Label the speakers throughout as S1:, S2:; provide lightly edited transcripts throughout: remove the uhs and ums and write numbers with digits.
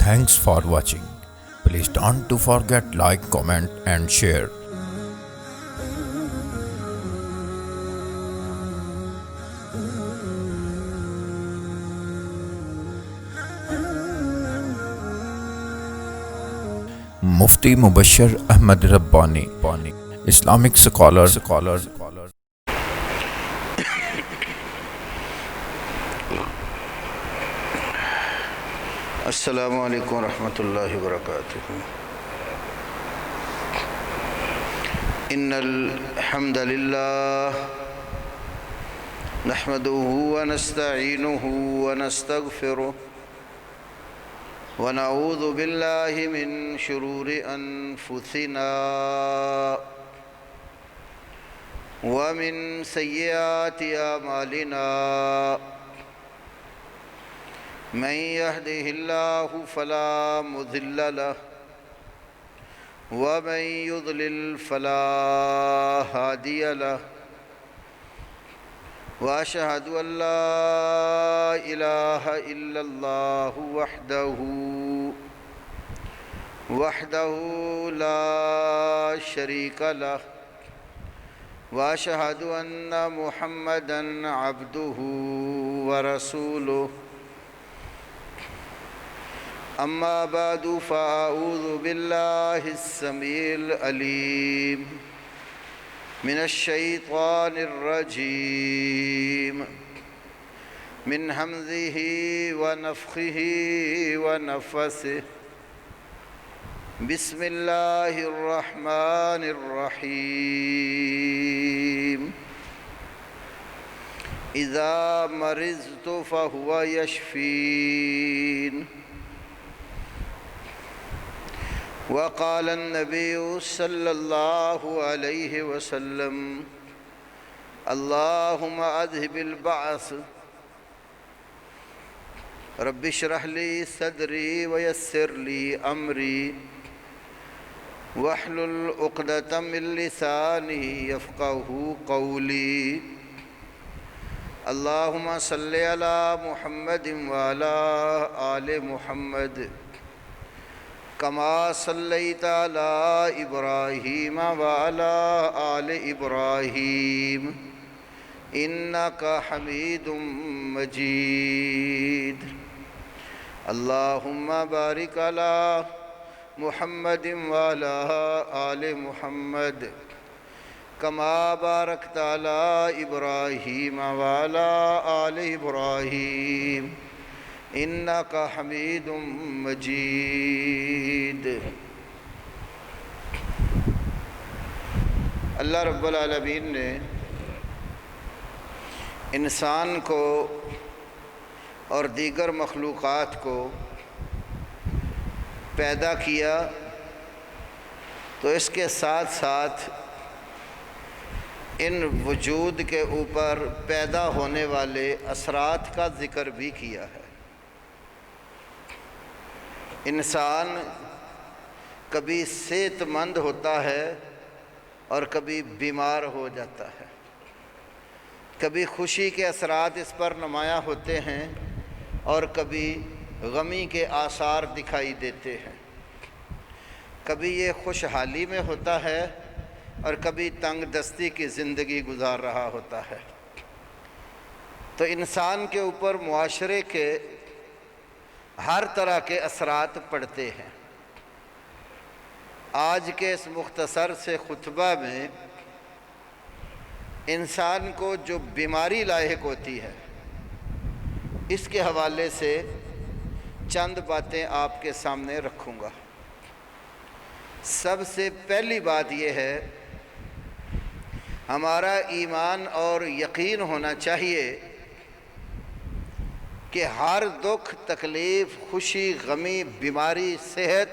S1: Thanks for watching. Please don't to forget like, comment and share. Mufti Mubashir Ahmad Rabbani, Islamic scholar.
S2: السلام علیکم ورحمۃ اللہ وبرکاتہ۔ ان الحمد للہ نحمده ونستعینه ونستغفره ونعوذ باللہ من شرور انفسنا ومن سیئات اعمالنا، من يهده الله فلا مضل له ومن يضلل فلا هادي له، وأشهد أن لا إله إلا الله وحده لا شريك له، وأشهد أن محمدًا عبده ورسوله، أما بعد فأعوذ بالله السميع العليم من الشيطان الرجيم، من همزه ونفخه ونفثه، بسم الله الرحمن الرحيم، إذا مرضت فهو يشفين، وقال النبي صلى الله عليه وسلم، اللهم أذهب البعث رب اشرح لي صدري ويسر لي أمري واحلل عقدة من لساني يفقهوا قولي، اللهم صل على محمد وعلى آل محمد كما صليت على إبراهيم وعلى آل إبراهيم إنك حميد مجيد، اللهم بارك على محمد وعلى آل محمد كما باركت على إبراهيم وعلى آل إبراهيم انک حمید مجید۔ اللہ رب العالمین نے انسان کو اور دیگر مخلوقات کو پیدا کیا تو اس کے ساتھ ساتھ ان وجود کے اوپر پیدا ہونے والے اثرات کا ذکر بھی کیا ہے۔ انسان کبھی صحت مند ہوتا ہے اور کبھی بیمار ہو جاتا ہے، کبھی خوشی کے اثرات اس پر نمایاں ہوتے ہیں اور کبھی غمی کے آثار دکھائی دیتے ہیں، کبھی یہ خوشحالی میں ہوتا ہے اور کبھی تنگ دستی کی زندگی گزار رہا ہوتا ہے۔ تو انسان کے اوپر معاشرے کے ہر طرح کے اثرات پڑتے ہیں۔ آج کے اس مختصر سے خطبہ میں انسان کو جو بیماری لاحق ہوتی ہے اس کے حوالے سے چند باتیں آپ کے سامنے رکھوں گا۔ سب سے پہلی بات یہ ہے، ہمارا ایمان اور یقین ہونا چاہیے کہ ہر دکھ، تکلیف، خوشی، غمی، بیماری، صحت،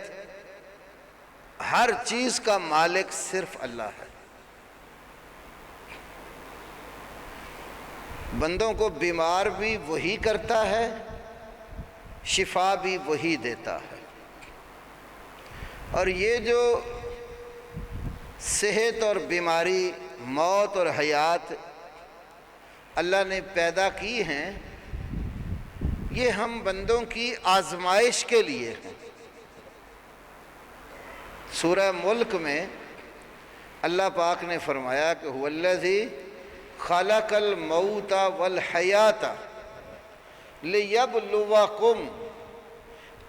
S2: ہر چیز کا مالک صرف اللہ ہے۔ بندوں کو بیمار بھی وہی کرتا ہے، شفا بھی وہی دیتا ہے، اور یہ جو صحت اور بیماری، موت اور حیات اللہ نے پیدا کی ہیں، یہ ہم بندوں کی آزمائش کے لیے ہیں۔ سورہ ملک میں اللہ پاک نے فرمایا کہ هو الذی خلق الموت والحیات لیبلوکم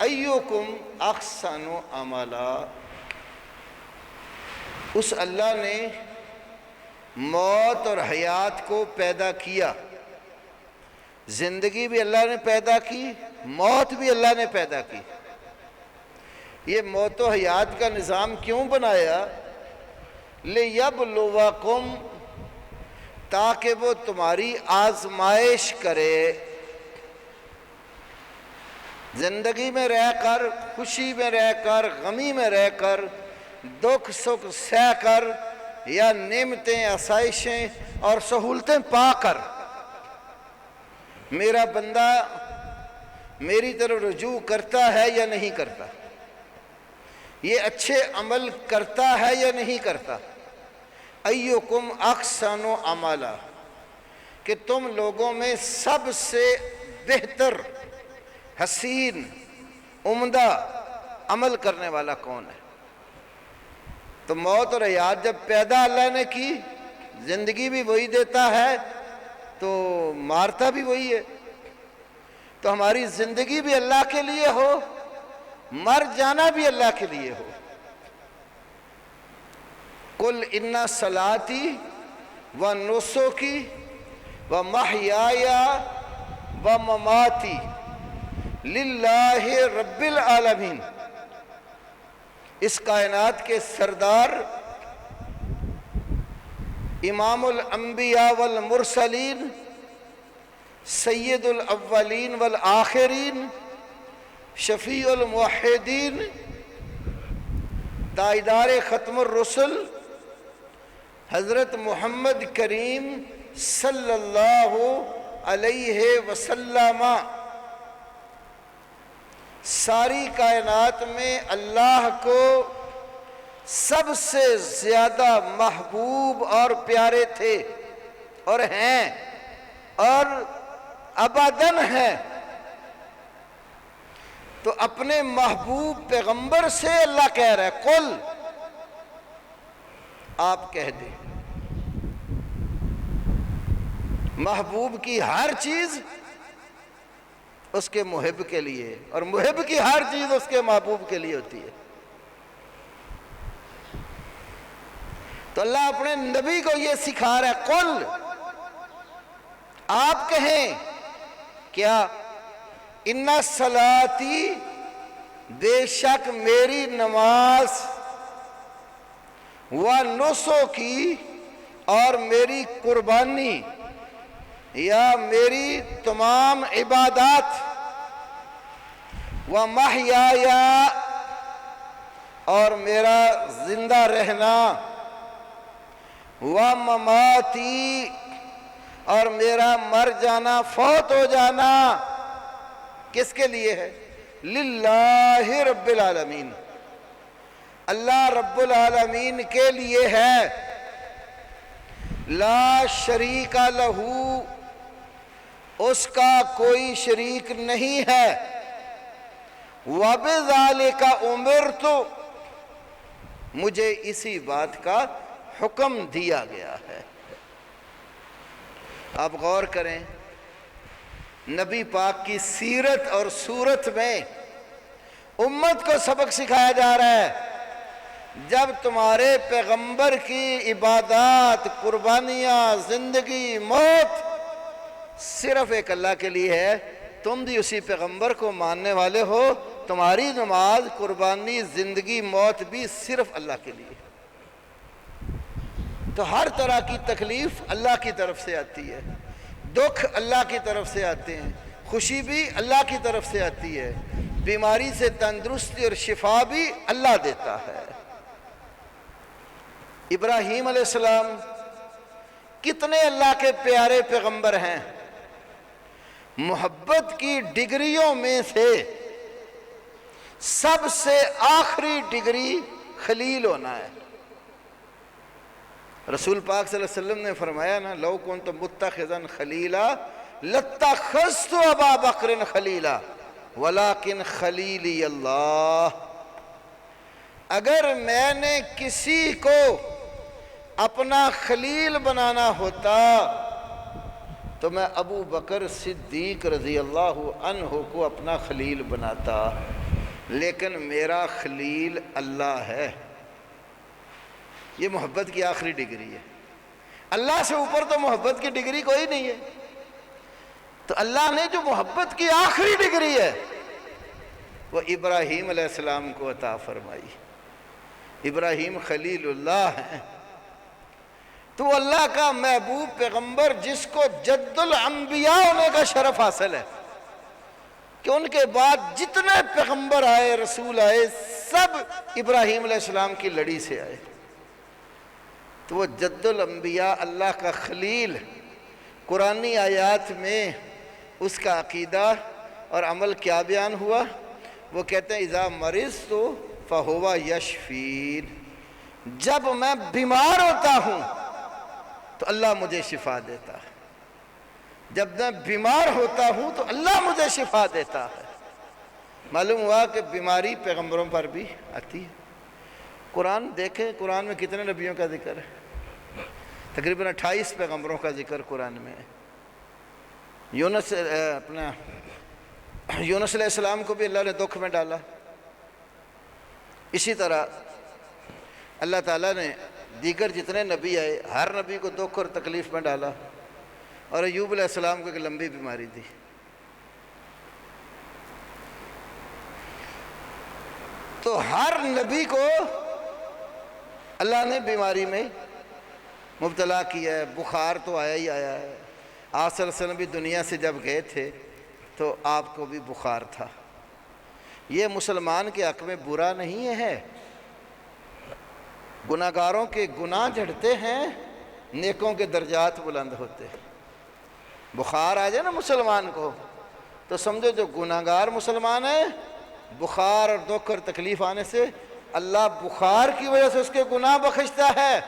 S2: ایکم احسن عملا۔ اس اللہ نے موت اور حیات کو پیدا کیا، زندگی بھی اللہ نے پیدا کی، موت بھی اللہ نے پیدا کی۔ یہ موت و حیات کا نظام کیوں بنایا؟ لِيَبْلُوَكُمْ، تاکہ وہ تمہاری آزمائش کرے۔ زندگی میں رہ کر، خوشی میں رہ کر، غمی میں رہ کر، دکھ سکھ سہ کر، یا نعمتیں، آسائشیں اور سہولتیں پا کر میرا بندہ میری طرف رجوع کرتا ہے یا نہیں کرتا، یہ اچھے عمل کرتا ہے یا نہیں کرتا۔ ایکم احسن عملا، کہ تم لوگوں میں سب سے بہتر، حسین، عمدہ عمل کرنے والا کون ہے؟ تو موت اور حیات جب پیدا اللہ نے کی، زندگی بھی وہی دیتا ہے تو مارتا بھی وہی ہے، تو ہماری زندگی بھی اللہ کے لیے ہو، مر جانا بھی اللہ کے لیے ہو۔ قل ان صلاتی و نسکی و محیای و مماتی للہ رب العالمین۔ اس کائنات کے سردار، امام الانبیاء والمرسلین، سید الاولین والآخرین، شفیع الموحدین، تاجدار ختم الرسل، حضرت محمد کریم صلی اللہ علیہ وسلم، ساری کائنات میں اللہ کو سب سے زیادہ محبوب اور پیارے تھے اور ہیں اور ابداً ہیں۔ تو اپنے محبوب پیغمبر سے اللہ کہہ رہا ہے قل، آپ کہہ دیں۔ محبوب کی ہر چیز اس کے محب کے لیے، اور محب کی ہر چیز اس کے محبوب کے لیے ہوتی ہے۔ تو اللہ اپنے نبی کو یہ سکھا رہا ہے قل، آپ کہیں کیا؟ ان صلاتی، بے شک میری نماز، و نسکی، اور میری قربانی یا میری تمام عبادات، و محیای، اور میرا زندہ رہنا، و مماتی، اور میرا مر جانا، فوت ہو جانا، کس کے لیے ہے؟ للہ رب العالمین، اللہ رب العالمین کے لیے ہے۔ لا شریک لہو، اس کا کوئی شریک نہیں ہے۔ وَبِذَالِكَ أُمِرْتُ، مجھے اسی بات کا حکم دیا گیا ہے۔ آپ غور کریں، نبی پاک کی سیرت اور صورت میں امت کو سبق سکھایا جا رہا ہے۔ جب تمہارے پیغمبر کی عبادات، قربانیاں، زندگی، موت صرف ایک اللہ کے لیے ہے، تم بھی اسی پیغمبر کو ماننے والے ہو، تمہاری نماز، قربانی، زندگی، موت بھی صرف اللہ کے لیے۔ تو ہر طرح کی تکلیف اللہ کی طرف سے آتی ہے، دکھ اللہ کی طرف سے آتے ہیں، خوشی بھی اللہ کی طرف سے آتی ہے، بیماری سے تندرستی اور شفا بھی اللہ دیتا ہے۔ ابراہیم علیہ السلام کتنے اللہ کے پیارے پیغمبر ہیں، محبت کی ڈگریوں میں سے سب سے آخری ڈگری خلیل ہونا ہے۔ رسول پاک صلی اللہ علیہ وسلم نے فرمایا نا، لو کنت متخذا خلیلا لاتخذت ابا بکر خلیلا ولکن خلیلی اللہ۔ اگر میں نے کسی کو اپنا خلیل بنانا ہوتا تو میں ابو بکر صدیق رضی اللہ عنہ کو اپنا خلیل بناتا، لیکن میرا خلیل اللہ ہے۔ یہ محبت کی آخری ڈگری ہے۔ اللہ سے اوپر تو محبت کی ڈگری کوئی نہیں ہے۔ تو اللہ نے جو محبت کی آخری ڈگری ہے وہ ابراہیم علیہ السلام کو عطا فرمائی۔ ابراہیم خلیل اللہ ہیں، تو اللہ کا محبوب پیغمبر جس کو جد الانبیاء ہونے کا شرف حاصل ہے کہ ان کے بعد جتنے پیغمبر آئے، رسول آئے، سب ابراہیم علیہ السلام کی لڑی سے آئے، تو وہ جد الانبیاء اللہ کا خلیل قرآنی آیات میں اس کا عقیدہ اور عمل کیا بیان ہوا؟ وہ کہتے ہیں اذا مرضت فہو یشفین، جب میں بیمار ہوتا ہوں تو اللہ مجھے شفا دیتا ہے، جب میں بیمار ہوتا ہوں تو اللہ مجھے شفا دیتا ہے۔ معلوم ہوا کہ بیماری پیغمبروں پر بھی آتی ہے۔ قرآن دیکھیں، قرآن میں کتنے نبیوں کا ذکر ہے؟ تقریباً 28 پیغمبروں کا ذکر قرآن میں ہے۔ یونس علیہ السلام کو بھی اللہ نے دکھ میں ڈالا، اسی طرح اللہ تعالیٰ نے دیگر جتنے نبی آئے ہر نبی کو دکھ اور تکلیف میں ڈالا، اور ایوب علیہ السلام کو ایک لمبی بیماری تھی۔ تو ہر نبی کو اللہ نے بیماری میں مبتلا کیا ہے۔ بخار تو آیا ہی آیا ہے۔ آپ صلی اللہ علیہ وسلم بھی دنیا سے جب گئے تھے تو آپ کو بھی بخار تھا۔ یہ مسلمان کے حق میں برا نہیں ہے، گناہگاروں کے گناہ جھڑتے ہیں، نیکوں کے درجات بلند ہوتے ہیں۔ بخار آ جائے نا مسلمان کو تو سمجھو جو گناہگار مسلمان ہے، بخار اور دکھ اور تکلیف آنے سے اللہ بخار کی وجہ سے اس کے گناہ بخشتا ہے،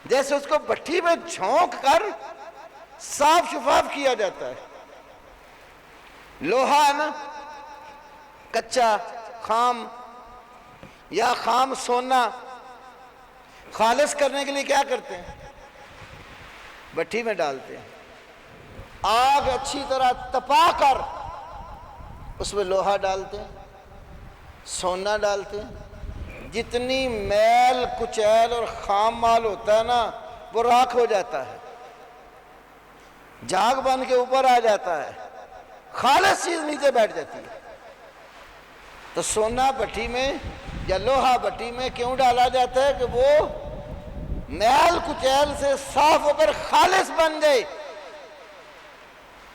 S2: جیسے اس کو بھٹی میں جھونک کر صاف شفاف کیا جاتا ہے۔ لوہا نا کچا خام یا خام سونا خالص کرنے کے لیے کیا کرتے ہیں؟ بھٹی میں ڈالتے ہیں، آگ اچھی طرح تپا کر اس میں لوہا ڈالتے ہیں، سونا ڈالتے ہیں، جتنی میل کچیل اور خام مال ہوتا ہے نا وہ راکھ ہو جاتا ہے، جھاگ بن کے اوپر آ جاتا ہے، خالص چیز نیچے بیٹھ جاتی ہے۔ تو سونا بھٹی میں یا لوہا بھٹی میں کیوں ڈالا جاتا ہے؟ کہ وہ میل کچیل سے صاف ہو کر خالص بن جائے۔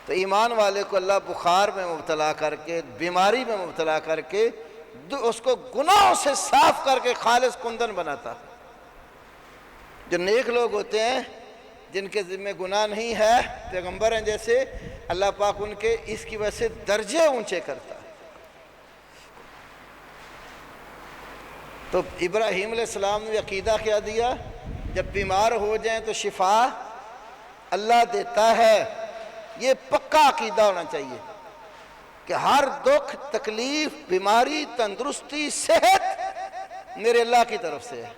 S2: تو ایمان والے کو اللہ بخار میں مبتلا کر کے، بیماری میں مبتلا کر کے، اس کو گناہوں سے صاف کر کے خالص کندن بناتا۔ جو نیک لوگ ہوتے ہیں جن کے ذمہ گناہ نہیں ہے، پیغمبر ہیں جیسے، اللہ پاک ان کے اس کی وجہ سے درجے اونچے کرتا ہے۔ تو ابراہیم علیہ السلام نے عقیدہ کیا دیا؟ جب بیمار ہو جائیں تو شفا اللہ دیتا ہے۔ یہ پکا عقیدہ ہونا چاہیے کہ ہر دکھ، تکلیف، بیماری، تندرستی، صحت میرے اللہ کی طرف سے ہے،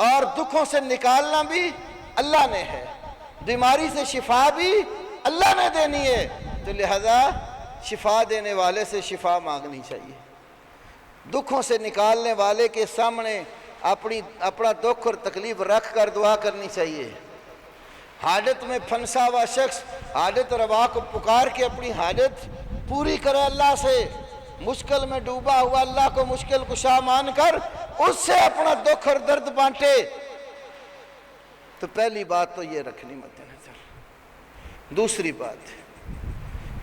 S2: اور دکھوں سے نکالنا بھی اللہ نے ہے، بیماری سے شفا بھی اللہ نے دینی ہے، تو لہذا شفا دینے والے سے شفا مانگنی چاہیے۔ دکھوں سے نکالنے والے کے سامنے اپنا دکھ اور تکلیف رکھ کر دعا کرنی چاہیے۔ حاجت میں پھنسا ہوا شخص حاجت روا کو پکار کے اپنی حاجت پوری کرے اللہ سے، مشکل میں ڈوبا ہوا اللہ کو مشکل کشا مان کر اس سے اپنا دکھ اور درد بانٹے۔ تو پہلی بات تو یہ رکھنی مد نظر۔ دوسری بات،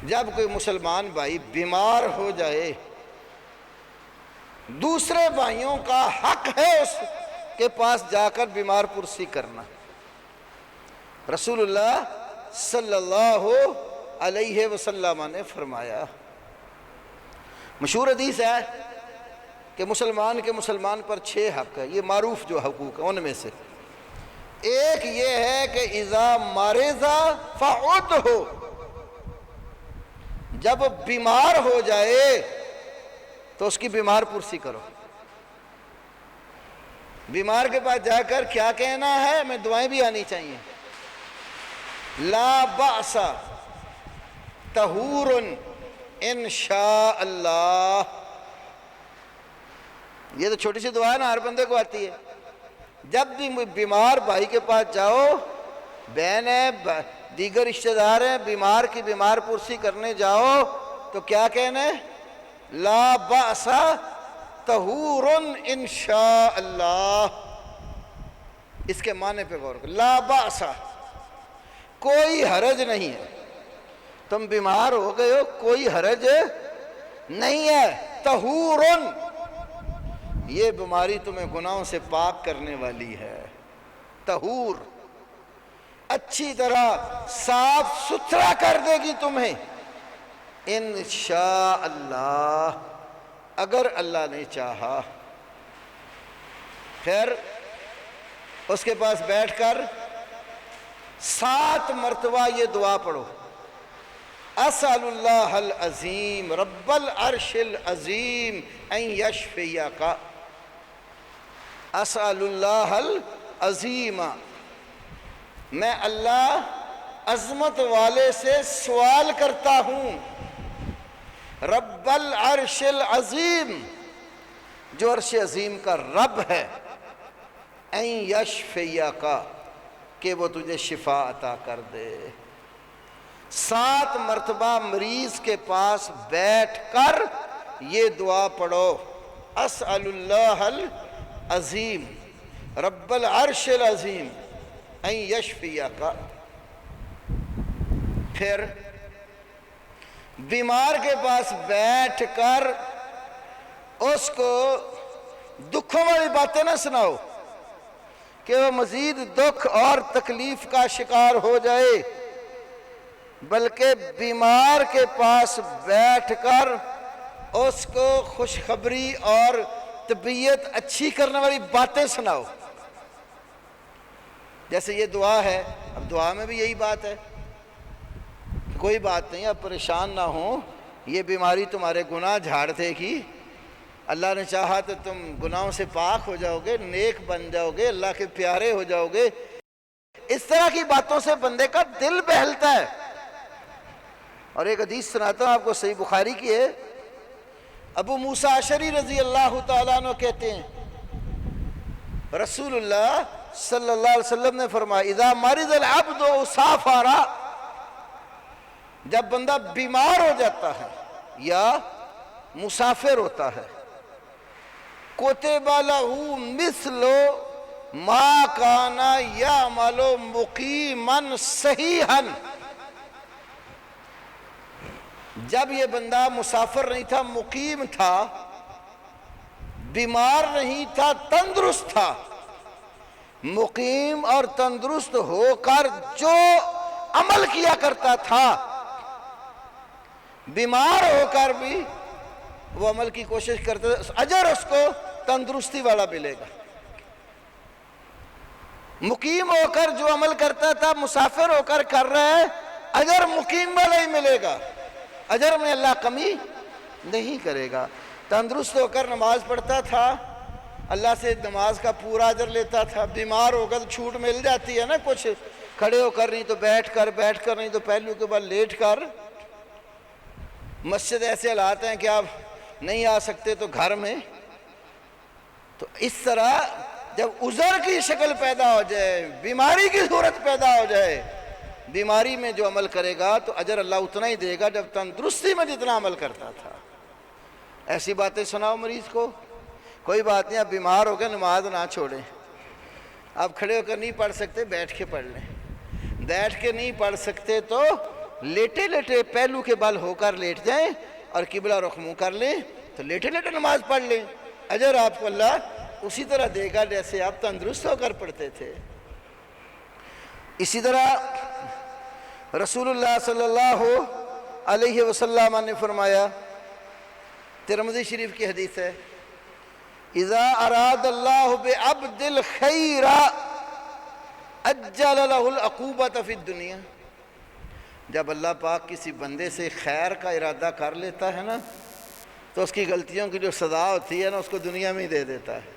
S2: جب کوئی مسلمان بھائی بیمار ہو جائے، دوسرے بھائیوں کا حق ہے اس کے پاس جا کر بیمار پرسی کرنا۔ رسول اللہ صلی اللہ علیہ وسلم نے فرمایا، مشہور حدیث ہے کہ مسلمان کے مسلمان پر 6 حق ہے، یہ معروف جو حقوق ہیں ان میں سے ایک یہ ہے کہ اذا مرض فعدہ، جب بیمار ہو جائے تو اس کی بیمار پرسی کرو۔ بیمار کے پاس جا کر کیا کہنا ہے؟ ہمیں دعائیں بھی آنی چاہیے. لا بأس طہور انشاء اللہ. یہ تو چھوٹی سی دعا ہے نا، ہر بندے کو آتی ہے. جب بھی بیمار بھائی کے پاس جاؤ، بہن ہے، دیگر رشتہ دار ہیں، بیمار کی بیمار پرسی کرنے جاؤ تو کیا کہنا ہے؟ لا بأس طہور انشاء اللہ. اس کے معنی پہ غور کرو. لا بأس، کوئی حرج نہیں ہے. تم بیمار ہو گئے ہو، کوئی حرج نہیں ہے. طہور، یہ بیماری تمہیں گناہوں سے پاک کرنے والی ہے. طہور، اچھی طرح صاف ستھرا کر دے گی تمہیں. انشاء اللہ، اگر اللہ نے چاہا. پھر اس کے پاس بیٹھ کر 7 مرتبہ یہ دعا پڑھو. اسأل اللہ العظیم رب العرش العظیم ان یشفیک. اسأل اللہ العظیم، میں اللہ عظمت والے سے سوال کرتا ہوں، رب العرش العظیم، جو عرش عظیم کا رب ہے، ان یشفیک، کہ وہ تجھے شفا عطا کر دے. 7 مرتبہ مریض کے پاس بیٹھ کر یہ دعا پڑھو. اسأل اللہ العظیم رب العرش العظیم ان یشفیک. پھر بیمار کے پاس بیٹھ کر اس کو دکھوں والی باتیں نہ سناؤ کہ وہ مزید دکھ اور تکلیف کا شکار ہو جائے، بلکہ بیمار کے پاس بیٹھ کر اس کو خوشخبری اور طبیعت اچھی کرنے والی باتیں سناؤ. جیسے یہ دعا ہے، اب دعا میں بھی یہی بات ہے، کوئی بات نہیں، اب پریشان نہ ہو، یہ بیماری تمہارے گناہ جھاڑ دے گی. اللہ نے چاہا تو تم گناہوں سے پاک ہو جاؤ گے، نیک بن جاؤ گے، اللہ کے پیارے ہو جاؤ گے. اس طرح کی باتوں سے بندے کا دل بہلتا ہے. اور ایک حدیث سناتا ہوں آپ کو، صحیح بخاری کی ہے. ابو موسیٰ اشعری رضی اللہ تعالیٰ عنہ کہتے ہیں، رسول اللہ صلی اللہ علیہ وسلم نے فرمایا، اذا مرض العبد وسافر، جب بندہ بیمار ہو جاتا ہے یا مسافر ہوتا ہے، کتب لہ مثل ما کان یعمل مقیما صحیحا. جب یہ بندہ مسافر نہیں تھا، مقیم تھا، بیمار نہیں تھا، تندرست تھا، مقیم اور تندرست ہو کر جو عمل کیا کرتا تھا، بیمار ہو کر بھی وہ عمل کی کوشش کرتا تھا، اجر اس کو تندرستی والا ملے گا. مقیم ہو کر جو عمل کرتا تھا، مسافر ہو کر کر رہا ہے، اجر مقیم والا ہی ملے گا، اجر میں اللہ کمی نہیں کرے گا. تندرست ہو کر نماز پڑھتا تھا، اللہ سے نماز کا پورا اجر لیتا تھا. بیمار ہو کر چھوٹ مل جاتی ہے نا، کچھ کھڑے ہو کر نہیں تو بیٹھ کر نہیں تو پہلو کے بعد لیٹ کر. مسجد ایسے حالات ہیں کہ آپ نہیں آ سکتے تو گھر میں. تو اس طرح جب عذر کی شکل پیدا ہو جائے، بیماری کی صورت پیدا ہو جائے، بیماری میں جو عمل کرے گا تو اجر اللہ اتنا ہی دے گا جب تندرستی میں جتنا عمل کرتا تھا. ایسی باتیں سناؤ مریض کو. کوئی بات نہیں، آپ بیمار ہو گئے، نماز نہ چھوڑیں. آپ کھڑے ہو کر نہیں پڑھ سکتے، بیٹھ کے پڑھ لیں. بیٹھ کے نہیں پڑھ سکتے تو لیٹے لیٹے پہلو کے بل ہو کر لیٹ جائیں اور قبلہ رخ منہ کر لیں، تو لیٹے لیٹے نماز پڑھ لیں. اجر آپ کو اللہ اسی طرح دے گا جیسے آپ تندرست ہو کر پڑھتے تھے. اسی طرح رسول اللہ صلی اللہ علیہ وسلم نے فرمایا، ترمذی شریف کی حدیث ہے، اذا اراد اللہ بعبد الخیر اجل له العقوبۃ فی الدنیا. جب اللہ پاک کسی بندے سے خیر کا ارادہ کر لیتا ہے نا، تو اس کی غلطیوں کی جو سزا ہوتی ہے نا، اس کو دنیا میں ہی دے دیتا ہے.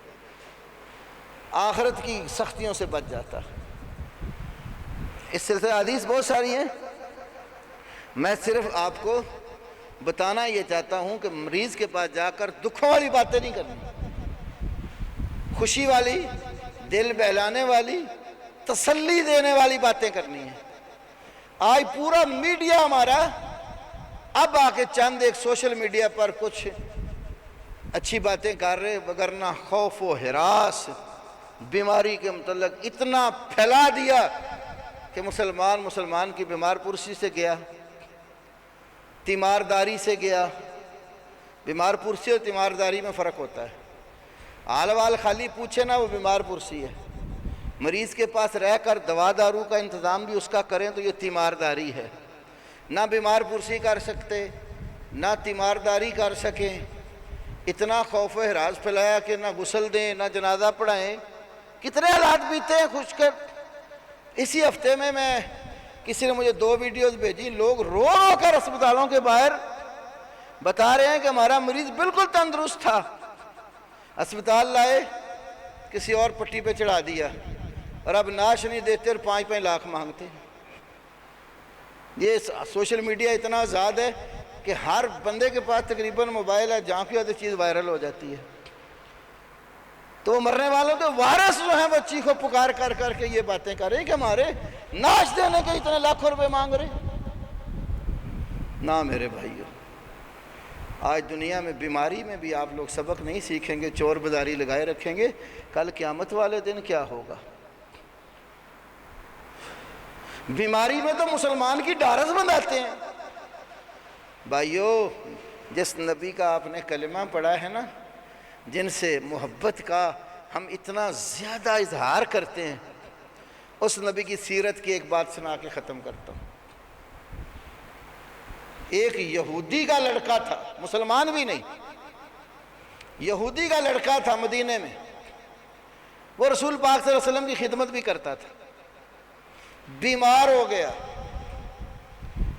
S2: آخرت کی سختیوں سے بچ جاتا۔ اس سلسلہ حدیث بہت ساری ہیں، میں صرف آپ کو بتانا یہ چاہتا ہوں کہ مریض کے پاس جا کر دکھوں والی باتیں نہیں کرنی، خوشی والی، دل بہلانے والی، تسلی دینے والی باتیں کرنی ہیں۔ آج پورا میڈیا ہمارا اب آ کے چند ایک سوشل میڈیا پر کچھ اچھی باتیں کر رہے، وگرنہ خوف و ہراس بیماری کے متعلق اتنا پھیلا دیا کہ مسلمان کی بیمار پرسی سے گیا، تیمارداری سے گیا۔ بیمار پرسی اور تیمارداری میں فرق ہوتا ہے۔ آل وال خالی پوچھے نا، وہ بیمار پرسی ہے۔ مریض کے پاس رہ کر دوا دارو کا انتظام بھی اس کا کریں تو یہ تیمارداری ہے۔ نہ بیمار پرسی کر سکتے، نہ تیمارداری کر سکیں، اتنا خوف و ہراس پھیلایا کہ نہ غسل دیں نہ جنازہ پڑھائیں۔ کتنے حالات بیتے ہیں خوش کر۔ اسی ہفتے میں کسی نے مجھے 2 ویڈیوز بھیجی، لوگ رو رو کر اسپتالوں کے باہر بتا رہے ہیں کہ ہمارا مریض بالکل تندرست تھا، اسپتال لائے، کسی اور پٹی پہ چڑھا دیا، اور اب ناش نہیں دیتے اور 5-5 لاکھ مانگتے۔ یہ سوشل میڈیا اتنا آزاد ہے کہ ہر بندے کے پاس تقریباً موبائل ہے، جہاں کی آدھی چیز وائرل ہو جاتی ہے۔ تو مرنے والوں کے وارث جو ہیں وہ چیخو پکار کر کر کے یہ باتیں کر رہے ہیں کہ ہمارے ناش دینے کے اتنے لاکھوں روپے مانگ رہے۔ نہ میرے بھائیو، آج دنیا میں بیماری میں بھی آپ لوگ سبق نہیں سیکھیں گے، چور بازاری لگائے رکھیں گے، کل قیامت والے دن کیا ہوگا؟ بیماری میں تو مسلمان کی ڈھارس بندھاتے ہیں۔ بھائیو، جس نبی کا آپ نے کلمہ پڑھا ہے نا، جن سے محبت کا ہم اتنا زیادہ اظہار کرتے ہیں، اس نبی کی سیرت کی ایک بات سنا کے ختم کرتا ہوں۔ ایک یہودی کا لڑکا تھا، مسلمان بھی نہیں، یہودی کا لڑکا تھا مدینے میں، وہ رسول پاک صلی اللہ علیہ وسلم کی خدمت بھی کرتا تھا، بیمار ہو گیا۔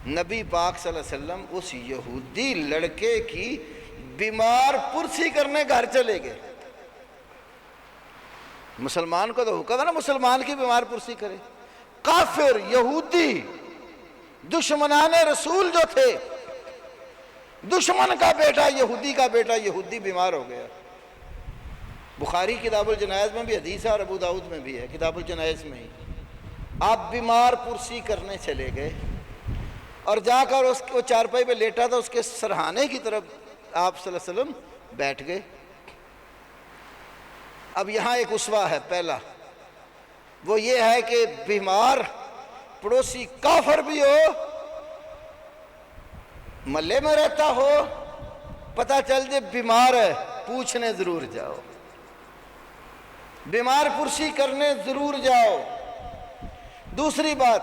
S2: نبی پاک صلی اللہ علیہ وسلم اس یہودی لڑکے کی بیمار پرسی کرنے گھر چلے گئے۔ مسلمان کو تو حکم ہے نا مسلمان کی بیمار پرسی کرے۔ کافر یہودی دشمنان رسول جو تھے، دشمن کا بیٹا، یہودی کا بیٹا، یہودی بیمار ہو گیا۔ بخاری کتاب الجنائز میں بھی حدیث ہے اور ابو داؤد میں بھی ہے، کتاب الجنائز میں ہی۔ آپ بیمار پرسی کرنے چلے گئے اور جا کر اس کو چارپائی پہ لیٹا تھا، اس کے سرہانے کی طرف آپ صلی اللہ علیہ وسلم بیٹھ گئے۔ اب یہاں ایک اسوہ ہے پہلا، وہ یہ ہے کہ بیمار پڑوسی کافر بھی ہو، محلے میں رہتا ہو، پتہ چل جائے بیمار ہے، پوچھنے ضرور جاؤ، بیمار پرسی کرنے ضرور جاؤ۔ دوسری بات،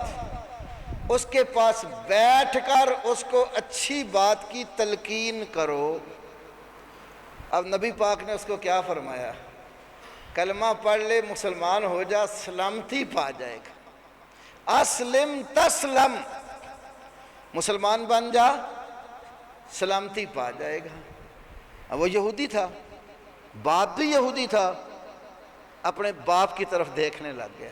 S2: اس کے پاس بیٹھ کر اس کو اچھی بات کی تلقین کرو۔ اب نبی پاک نے اس کو کیا فرمایا؟ کلمہ پڑھ لے، مسلمان ہو جا، سلامتی پا جائے گا۔ اسلم تسلم، مسلمان بن جا، سلامتی پا جائے گا۔ اب وہ یہودی تھا، باپ بھی یہودی تھا، اپنے باپ کی طرف دیکھنے لگ گیا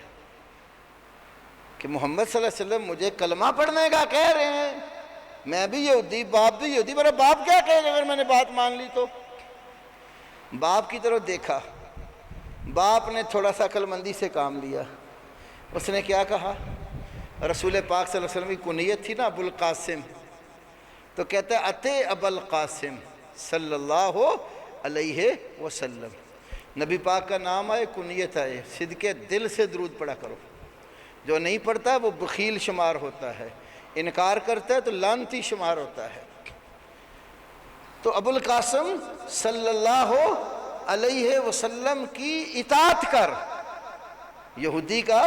S2: کہ محمد صلی اللہ علیہ وسلم مجھے کلمہ پڑھنے کا کہہ رہے ہیں، میں بھی یہودی، باپ بھی یہودی، میرا باپ کیا کہے گا اگر میں نے بات مان لی تو؟ باپ کی طرف دیکھا، باپ نے تھوڑا سا عقل مندی سے کام لیا۔ اس نے کیا کہا؟ رسول پاک صلی اللہ علیہ وسلم کی کنیت تھی نا ابو القاسم، تو کہتا ہے اتے ابو القاسم صلی اللہ علیہ وسلم۔ نبی پاک کا نام آئے، کنیت آئے، صدقے دل سے درود پڑھا کرو۔ جو نہیں پڑھتا وہ بخیل شمار ہوتا ہے، انکار کرتا ہے تو لعنتی شمار ہوتا ہے۔ تو ابو القاسم صلی اللہ علیہ وسلم کی اطاعت کر۔ یہودی کا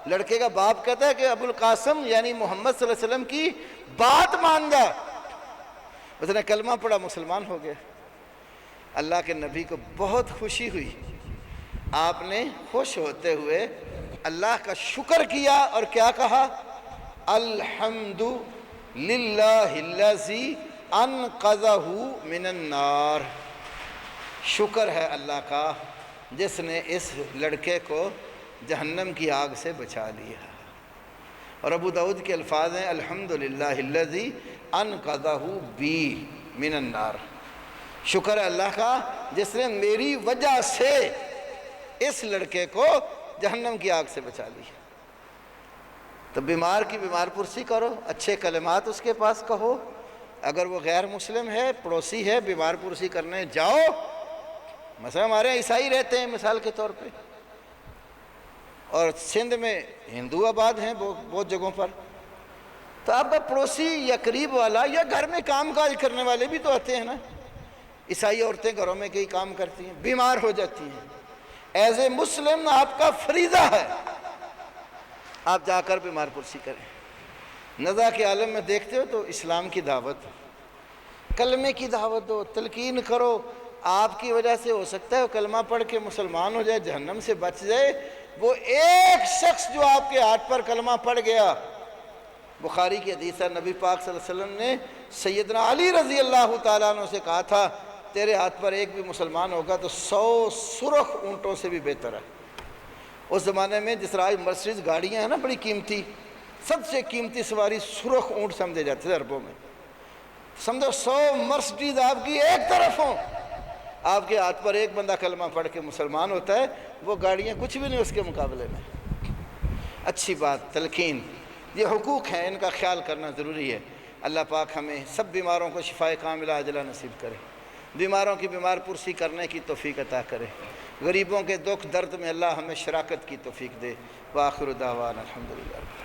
S2: لڑکے کا باپ کہتا ہے کہ ابو القاسم یعنی محمد صلی اللہ علیہ وسلم کی بات مان جا۔ اس نے کلمہ پڑھا، مسلمان ہو گئے۔ اللہ کے نبی کو بہت خوشی ہوئی، آپ نے خوش ہوتے ہوئے اللہ کا شکر کیا اور کیا کہا؟ الحمد للہ الذی انقذہ من النار، شکر ہے اللہ کا جس نے اس لڑکے کو جہنم کی آگ سے بچا لیا۔ اور ابو داؤد کے الفاظ ہیں الحمدللہ الذی انقذہ بی من النار، شکر ہے اللہ کا جس نے میری وجہ سے اس لڑکے کو جہنم کی آگ سے بچا لیا۔ تو بیمار کی بیمار پرسی کرو، اچھے کلمات اس کے پاس کہو، اگر وہ غیر مسلم ہے، پڑوسی ہے، بیمار پرسی کرنے جاؤ۔ مثلا ہمارے یہاں عیسائی رہتے ہیں مثال کے طور پہ، اور سندھ میں ہندو آباد ہیں بہت جگہوں پر، تو آپ کا پڑوسی یا قریب والا یا گھر میں کام کاج کرنے والے بھی تو آتے ہیں نا۔ عیسائی عورتیں گھروں میں کئی کام کرتی ہیں، بیمار ہو جاتی ہیں، ایز اے مسلم آپ کا فریضہ ہے آپ جا کر بیمار پرسی کریں۔ نزا کے عالم میں دیکھتے ہو تو اسلام کی دعوت، کلمے کی دعوت دو، تلقین کرو۔ آپ کی وجہ سے ہو سکتا ہے وہ کلمہ پڑھ کے مسلمان ہو جائے، جہنم سے بچ جائے۔ وہ ایک شخص جو آپ کے ہاتھ پر کلمہ پڑھ گیا، بخاری کی حدیث ہے، نبی پاک صلی اللہ علیہ وسلم نے سیدنا علی رضی اللہ تعالیٰ عنہ سے کہا تھا تیرے ہاتھ پر ایک بھی مسلمان ہوگا تو 100 سرخ اونٹوں سے بھی بہتر ہے۔ اس زمانے میں جس طرح مرسیڈیز گاڑیاں ہیں نا بڑی قیمتی، سب سے قیمتی سواری سرخ اونٹ سمجھے جاتے تھے عربوں میں۔ سمجھو 100 مرسیڈیز آپ کی ایک طرف ہوں، آپ کے ہاتھ پر ایک بندہ کلمہ پڑھ کے مسلمان ہوتا ہے، وہ گاڑیاں کچھ بھی نہیں اس کے مقابلے میں۔ اچھی بات، تلقین، یہ حقوق ہیں، ان کا خیال کرنا ضروری ہے۔ اللہ پاک ہمیں سب بیماروں کو شفائے کاملہ عاجلہ نصیب کرے، بیماروں کی بیمار پرسی کرنے کی توفیق عطا کرے، غریبوں کے دکھ درد میں اللہ ہمیں شراکت کی توفیق دے۔ وآخر دعوانا الحمدللہ۔